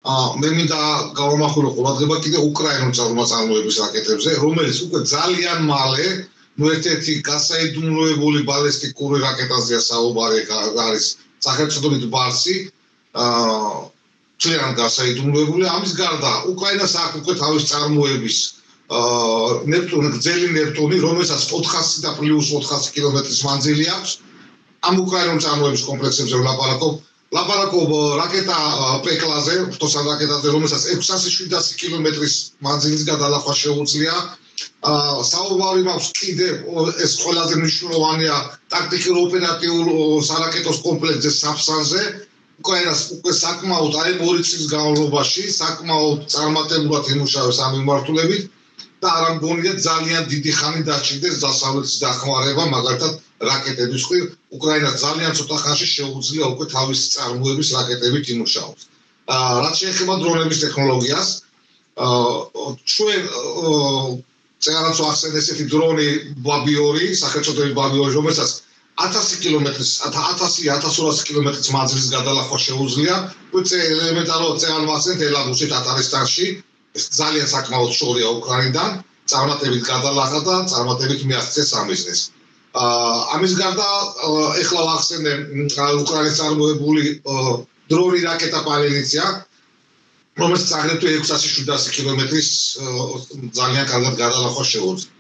მე მინდა გავამახვილო ყურადღება კიდე უკრაინულ წარმომადგენლების რაკეტებზე, რომელიც უკვე ძალიან მალე ერთ-ერთი გასაიდუმლოებული ბალისტიკური რაკეტაზეა საუბარი, არის სახელწოდებით ბარსი, ძალიან გასაიდუმლოებული. ამის გარდა უკრაინას აქვს უკვე თავის წარმოების გრძელი ნეპტუნი, რომელსაც 400 და პლუს 400 კილომეტრის მანძილი აქვს. ამ უკრაინულ წარმოების კომპლექსებზე ლაპარაკობ რაკეტა პეკლაზე, ფთოსან რაკეტაზე, რომელსაც 600-700 კილომეტრის მანძილის გადალახვა შეუძლია. საუბარი მაქვს კიდევ ეს ყველაზე მნიშვნელოვანია ტაქტიკურ ოპერატიულ სარაკეტოს კომპლექსზე საფსანზე. უკრაინას უკვე საკმაოდ აი 2 წლის განმავლობაში საკმაოდ წარმატებულად იმუშავებს ამ მიმართულებით და არ მგონია ძალიან დიდი ხანი დაჭირდეს დასავლეთის დახმარება, მაგალითად რაკეტების ხრი უკრაინას ძალიან ცოტა ხანში შეუძლია უკვე თავისი წარმოების რაკეტებით იმუშაოს. რაც შეეხება დრონების ტექნოლოგიას, ჩვენ წერაც ახსენე ესეთი დრონი ბაბი-2, სახელწოდებით ბაბი-2, რომელსაც 1000 კილომეტრის, 1000-1200 კილომეტრის მანძილის გადალახვა შეუძლია. უკვე ელემენტარულად წეალმახსენეთ ელაგუსი ტატარისტანში, ეს ძალიან საკმაოდ შორია უკრაინიდან, წარმატებით გადალახა და წარმატებით მიაღწიეს სამიზნეს. ამის გარდა ეხლა ვახსენე უკრაინის წარმოებული დრონი რაკეტა პალენიცია, რომელსაც აგრეთვე 600-700 კილომეტრის ძალიან კარგად გადალახვა შეუძლია.